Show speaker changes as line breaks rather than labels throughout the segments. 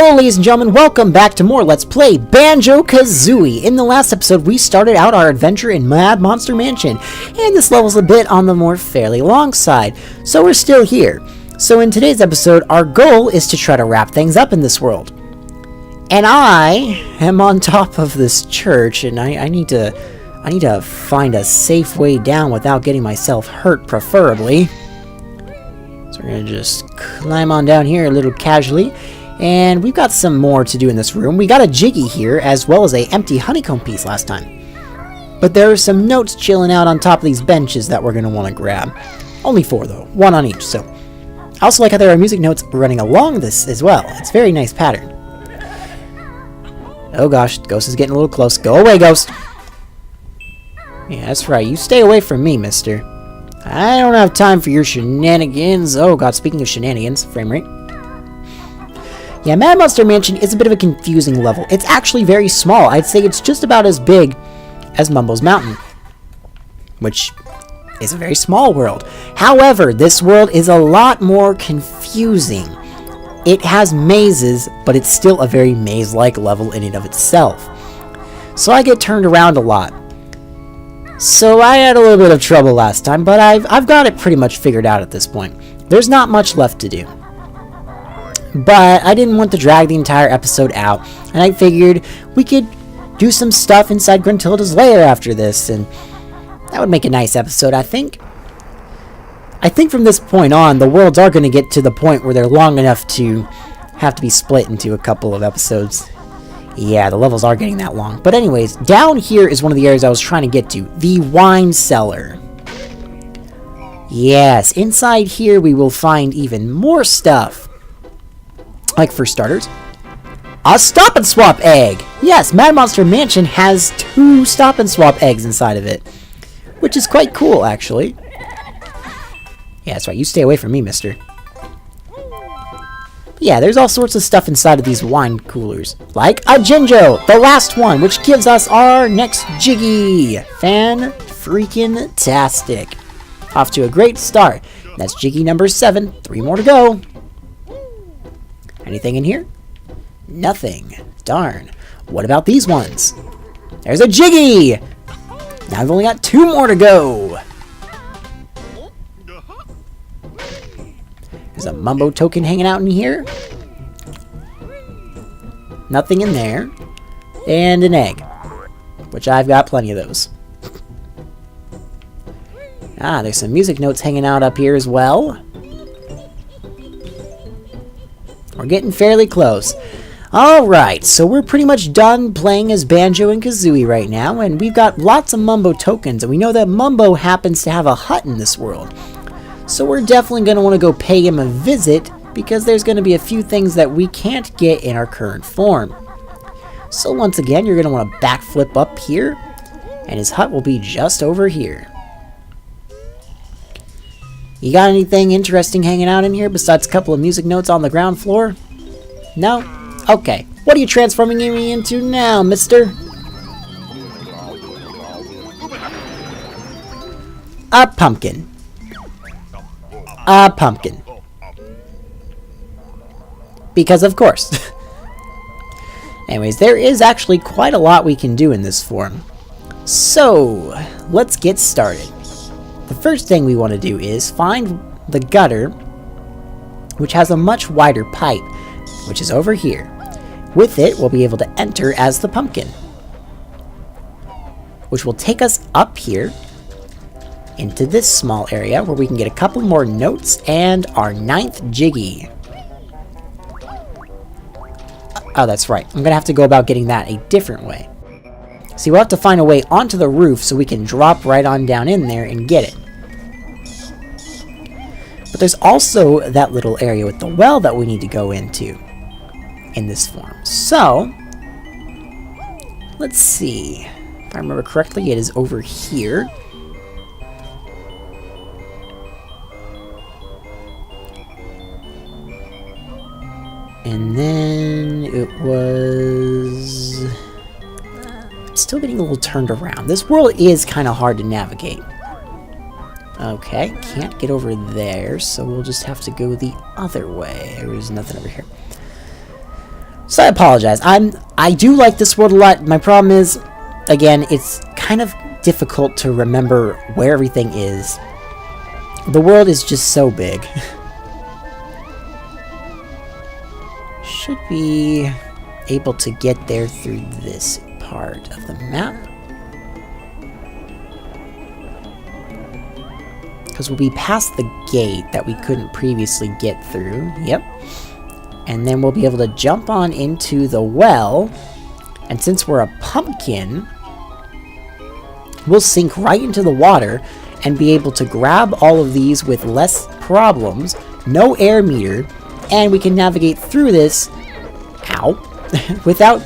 Hello ladies and gentlemen, welcome back to more Let's Play Banjo Kazooie. In the last episode, we started out our adventure in Mad Monster Mansion, and this level's a bit on the more fairly long side, so we're still here. So in today's episode, our goal is to try to wrap things up in this world. And I am on top of this church, and I need to find a safe way down without getting myself hurt, preferably. So we're gonna just climb on down here a little casually. And we've got some more to do in this room. We got a Jiggy here, as well as a empty honeycomb piece last time. But there are some notes chilling out on top of these benches that we're going to want to grab. Only 4 though, 1 on each, so. I also like how there are music notes running along this as well. It's a very nice pattern. Oh gosh, Ghost is getting a little close. Go away, Ghost! Yeah, that's right, you stay away from me, mister. I don't have time for your shenanigans. Oh god, speaking of shenanigans, frame rate. Yeah, Mad Monster Mansion is a bit of a confusing level. It's actually very small. I'd say it's just about as big as Mumbo's Mountain, which is a very small world. However, this world is a lot more confusing. It has mazes, but it's still a very maze-like level in and of itself. So I get turned around a lot. So I had a little bit of trouble last time, but I've got it pretty much figured out at this point. There's not much left to do. But I didn't want to drag the entire episode out, and I figured we could do some stuff inside Gruntilda's lair after this, and that would make a nice episode, I think. I think from this point on, the worlds are going to get to the point where they're long enough to have to be split into a couple of episodes. Yeah, the levels are getting that long. But anyways, down here is one of the areas I was trying to get to, the wine cellar. Yes, inside here we will find even more stuff. Like, for starters, a Stop and Swap egg! Yes, Mad Monster Mansion has 2 Stop and Swap eggs inside of it, which is quite cool, actually. Yeah, that's right, you stay away from me, mister. But yeah, there's all sorts of stuff inside of these wine coolers, like a Jinjo, the last one, which gives us our next Jiggy! Fan-freaking-tastic. Off to a great start. That's Jiggy number 7, 3 more to go. Anything in here? Nothing. Darn. What about these ones? There's a Jiggy! Now I've only got 2 more to go. There's a Mumbo token hanging out in here. Nothing in there. And an egg, which I've got plenty of those. Ah, there's some music notes hanging out up here as well. We're getting fairly close. Alright, so we're pretty much done playing as Banjo and Kazooie right now, and we've got lots of Mumbo tokens, and we know that Mumbo happens to have a hut in this world. So we're definitely going to want to go pay him a visit, because there's going to be a few things that we can't get in our current form. So once again, you're going to want to backflip up here, and his hut will be just over here. You got anything interesting hanging out in here besides a couple of music notes on the ground floor? No? Okay. What are you transforming me into now, mister? A pumpkin. A pumpkin. Because of course. Anyways, there is actually quite a lot we can do in this form. So, let's get started. The first thing we want to do is find the gutter, which has a much wider pipe, which is over here. With it, we'll be able to enter as the pumpkin, which will take us up here into this small area where we can get a couple more notes and our 9th Jiggy. Oh, that's right. I'm going to have to go about getting that a different way. See, we'll have to find a way onto the roof so we can drop right on down in there and get it. But there's also that little area with the well that we need to go into in this form. So, let's see. If I remember correctly, it is over here. And then it was... It's still getting a little turned around. This world is kind of hard to navigate. Okay, can't get over there, so we'll just have to go the other way. There's nothing over here. So I apologize. I do like this world a lot. My problem is, again, it's kind of difficult to remember where everything is. The world is just so big. Should be able to get there through this part of the map. Because we'll be past the gate that we couldn't previously get through. Yep. And then we'll be able to jump on into the well. And since we're a pumpkin, we'll sink right into the water and be able to grab all of these with less problems, no air meter, and we can navigate through this, ow, without,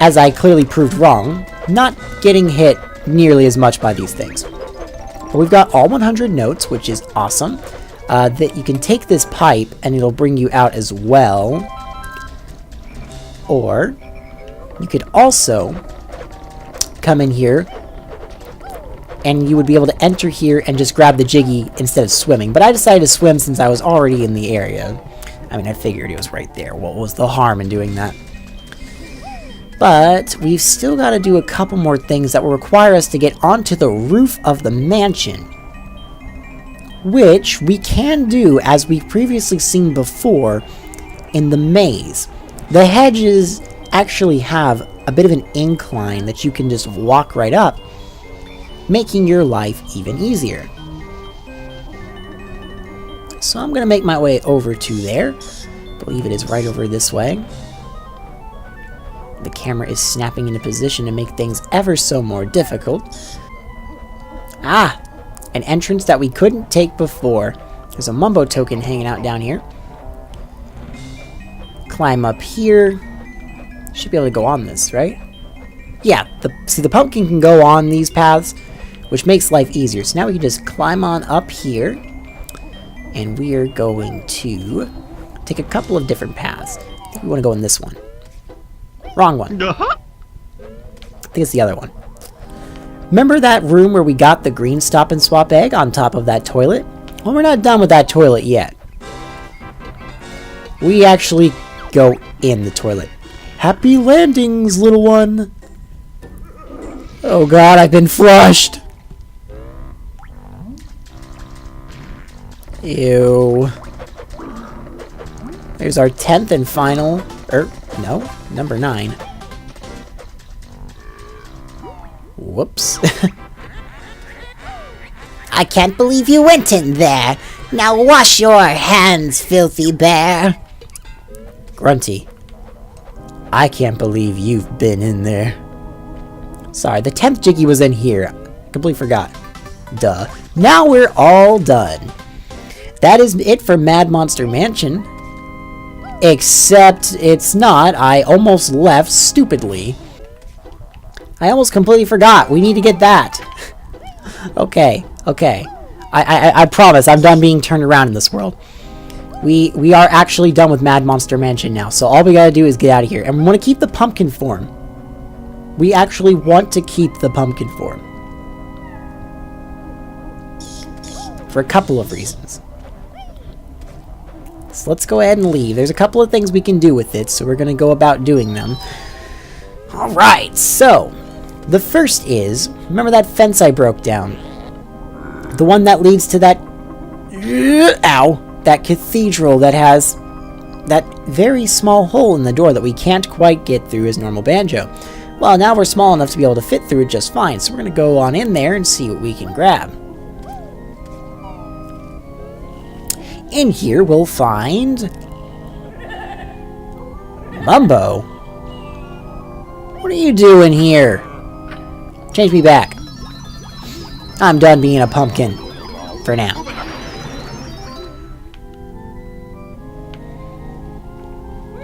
as I clearly proved wrong, not getting hit nearly as much by these things. But we've got all 100 notes, which is awesome. That you can take this pipe and it'll bring you out as well. Or you could also come in here and you would be able to enter here and just grab the Jiggy instead of swimming. But I decided to swim since I was already in the area. I mean, I figured it was right there. What was the harm in doing that? But we've still got to do a couple more things that will require us to get onto the roof of the mansion, which we can do, as we've previously seen before, in the maze. The hedges actually have a bit of an incline that you can just walk right up, making your life even easier. So I'm going to make my way over to there. I believe it is right over this way. The camera is snapping into position to make things ever so more difficult. Ah! An entrance that we couldn't take before. There's a Mumbo token hanging out down here. Climb up here. Should be able to go on this, right? Yeah, see, the pumpkin can go on these paths, which makes life easier. So now we can just climb on up here. And we are going to take a couple of different paths. I think we want to go in this one. Wrong one. I think it's the other one. Remember that room where we got the green stop and swap egg on top of that toilet? Well, we're not done with that toilet yet. We actually go in the toilet. Happy landings, little one! Oh god, I've been flushed! Ew. There's our 10th and final... no, number 9. Whoops.
I can't believe you went in there. Now wash your hands, filthy bear.
Grunty. I can't believe you've been in there. Sorry, the 10th Jiggy was in here. Completely forgot. Duh. Now we're all done. That is it for Mad Monster Mansion. Except it's not. I almost left stupidly. I almost completely forgot. We need to get that. Okay. I promise I'm done being turned around in this world. We are actually done with Mad Monster Mansion now. So all we gotta do is get out of here. And we want to keep the pumpkin form. We actually want to keep the pumpkin form. For a couple of reasons. So let's go ahead and leave. There's a couple of things we can do with it, so we're going to go about doing them. Alright, so the first is, remember that fence I broke down? The one that leads to that... ow! That cathedral that has that very small hole in the door that we can't quite get through as normal Banjo. Well, now we're small enough to be able to fit through it just fine, so we're going to go on in there and see what we can grab. In here, we'll find... Mumbo? What are you doing here? Change me back. I'm done being a pumpkin. For now.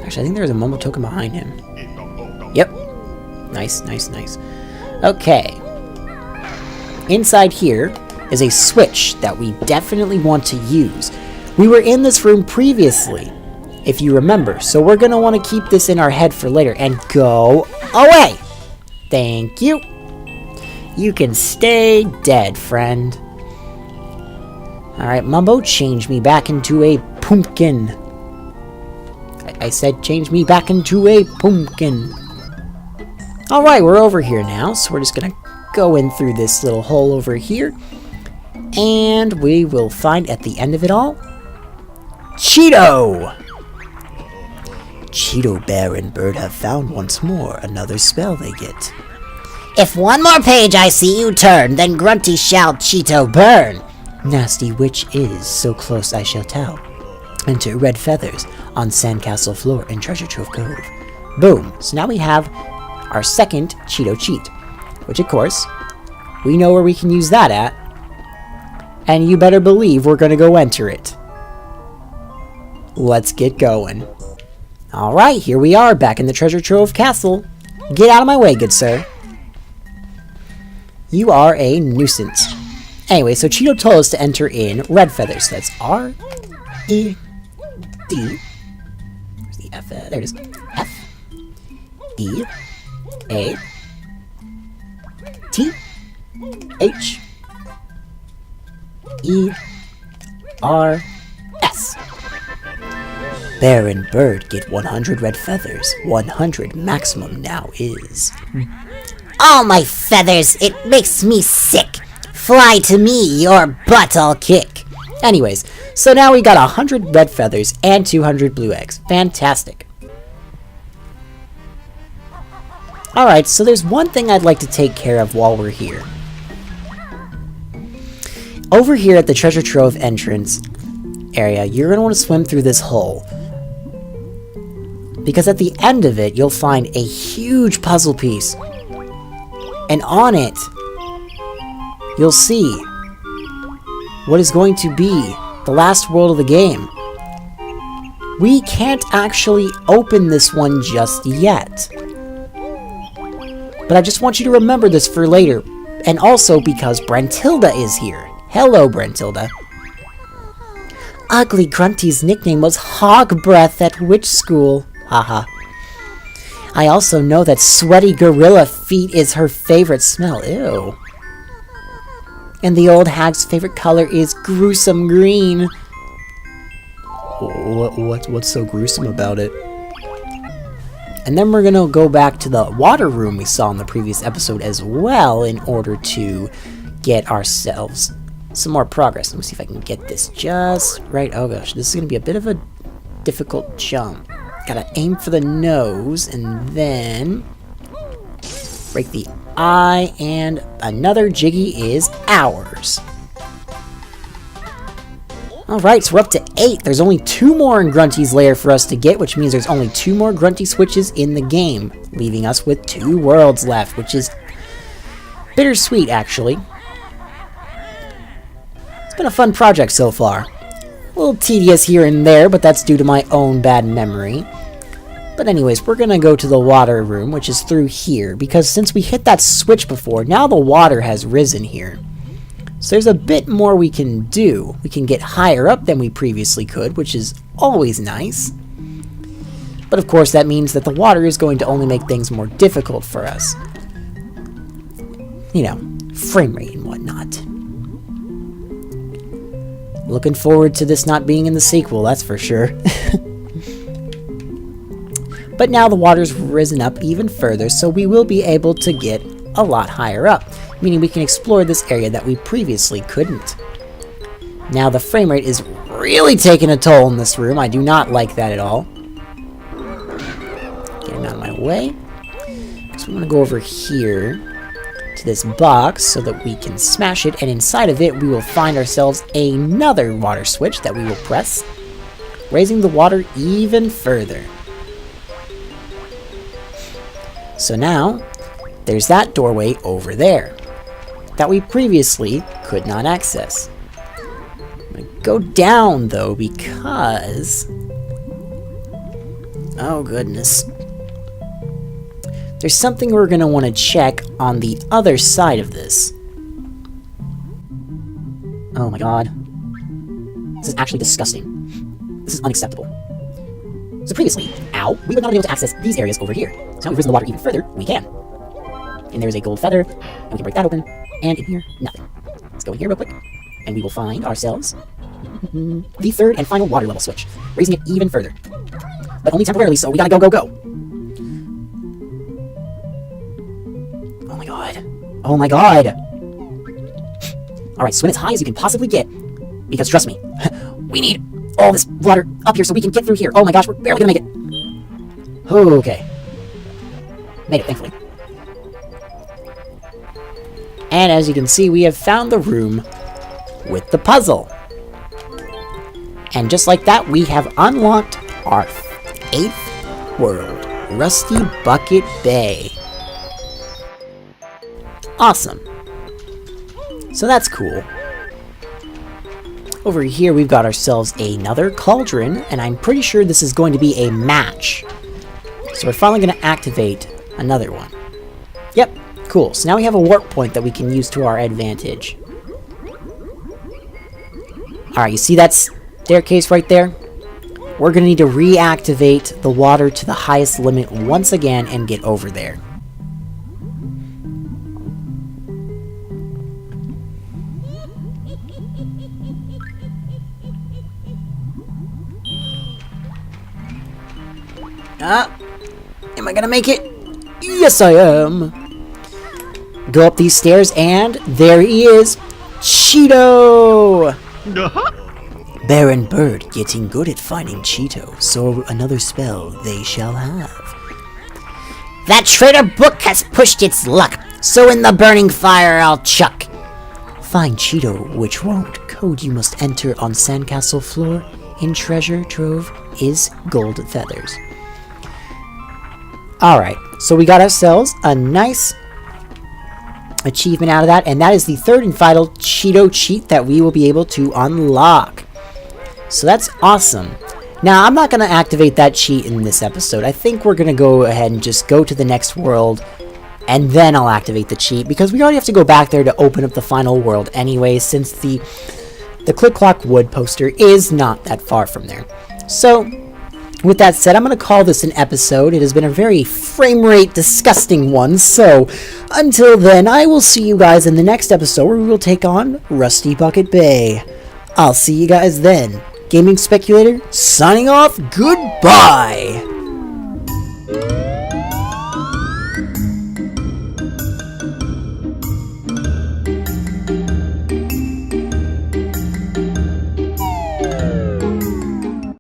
Actually, I think there's a Mumbo token behind him. Yep. Nice. Okay. Inside here is a switch that we definitely want to use. We were in this room previously, if you remember, so we're going to want to keep this in our head for later. And go away! Thank you. You can stay dead, friend. Alright, Mumbo, change me back into a pumpkin. I said change me back into a pumpkin. Alright, we're over here now, so we're just gonna go in through this little hole over here. And we will find at the end of it all, Cheeto! Cheeto Bear and Bird have found once more another spell they get.
If one more page I see you turn, then Grunty shall Cheeto burn.
Nasty which is, so close I shall tell. Enter red feathers on Sandcastle floor in Treasure Trove Cove. Boom! So now we have our second Cheeto cheat, which of course, we know where we can use that at, and you better believe we're gonna go enter it. Let's get going. Alright, here we are, back in the Treasure Trove Castle. Get out of my way, good sir. You are a nuisance. Anyway, so Cheeto told us to enter in red feathers. That's R-E-D. Where's the F? There it is. F-E-A-T-H-E-R-S. Bear and Bird get 100 red feathers. 100 maximum now is.
All my feathers, it makes me sick. Fly to me, your butt I'll kick.
Anyways, so now we got 100 red feathers and 200 blue eggs. Fantastic. Alright, so there's one thing I'd like to take care of while we're here. Over here at the Treasure Trove entrance area, you're going to want to swim through this hole. Because at the end of it, you'll find a huge puzzle piece. And on it, you'll see what is going to be the last world of the game. We can't actually open this one just yet. But I just want you to remember this for later. And also because Brentilda is here. Hello, Brentilda. Ugly Grunty's nickname was Hog Breath at which school? Haha. I also know that sweaty gorilla feet is her favorite smell. Ew. And the old hag's favorite color is gruesome green. What's so gruesome about it? And then we're gonna go back to the water room we saw in the previous episode as well in order to get ourselves some more progress. Let me see if I can get this just right. Oh gosh, this is gonna be a bit of a difficult jump. Gotta aim for the nose, and then break the eye, and another Jiggy is ours. Alright, so we're up to 8. There's only 2 more in Grunty's lair for us to get, which means there's only 2 more Grunty switches in the game, leaving us with 2 worlds left, which is bittersweet, actually. It's been a fun project so far. A little tedious here and there, but that's due to my own bad memory. But anyways, we're gonna go to the water room, which is through here, because since we hit that switch before, now the water has risen here. So there's a bit more we can do. We can get higher up than we previously could, which is always nice. But of course, that means that the water is going to only make things more difficult for us. You know, frame rate and whatnot. Looking forward to this not being in the sequel, that's for sure. But now the water's risen up even further, so we will be able to get a lot higher up, meaning we can explore this area that we previously couldn't. Now the frame rate is really taking a toll in this room. I do not like that at all. Get him out of my way. So we want to go over here to this box so that we can smash it, and inside of it we will find ourselves another water switch that we will press, raising the water even further. So now, there's that doorway over there that we previously could not access. I'm gonna go down though because... oh goodness. There's something we're gonna want to check on the other side of this. Oh my god. This is actually disgusting. This is unacceptable. So previously, ow, we would not be able to access these areas over here. So now we've risen the water even further, we can. And there's a gold feather, and we can break that open, and in here, nothing. Let's go in here real quick, and we will find ourselves the 3rd and final water level switch, raising it even further. but only temporarily, so we gotta go, go, go. Oh my god. Oh my god. Alright, swim as high as you can possibly get. Because trust me, we need all this water up here so we can get through here. Oh my gosh, we're barely gonna make it. Okay. Made it, thankfully. And as you can see, we have found the room with the puzzle. And just like that, we have unlocked our 8th world, Rusty Bucket Bay. Awesome. So that's cool. Over here, we've got ourselves another cauldron, and I'm pretty sure this is going to be a match. So we're finally going to activate another one. Yep, cool. So now we have a warp point that we can use to our advantage. Alright, you see that staircase right there? We're going to need to reactivate the water to the highest limit once again and get over there. Am I gonna make it? Yes, I am! Go up these stairs, and there he is! Cheeto! Baron Bird getting good at finding Cheeto, so another spell they shall have.
That traitor book has pushed its luck, so in the burning fire I'll chuck.
Find Cheeto, which won't. Code you must enter on sandcastle floor. In treasure trove is gold feathers. Alright, so we got ourselves a nice achievement out of that, and that is the 3rd and final Cheeto cheat that we will be able to unlock. So that's awesome. Now, I'm not going to activate that cheat in this episode. I think we're going to go ahead and just go to the next world, and then I'll activate the cheat, because we already have to go back there to open up the final world anyway, since the Click Clock Wood poster is not that far from there. So, with that said, I'm going to call this an episode. It has been a very frame rate disgusting one, so until then, I will see you guys in the next episode where we will take on Rusty Bucket Bay. I'll see you guys then. Gaming Speculator, signing off, goodbye!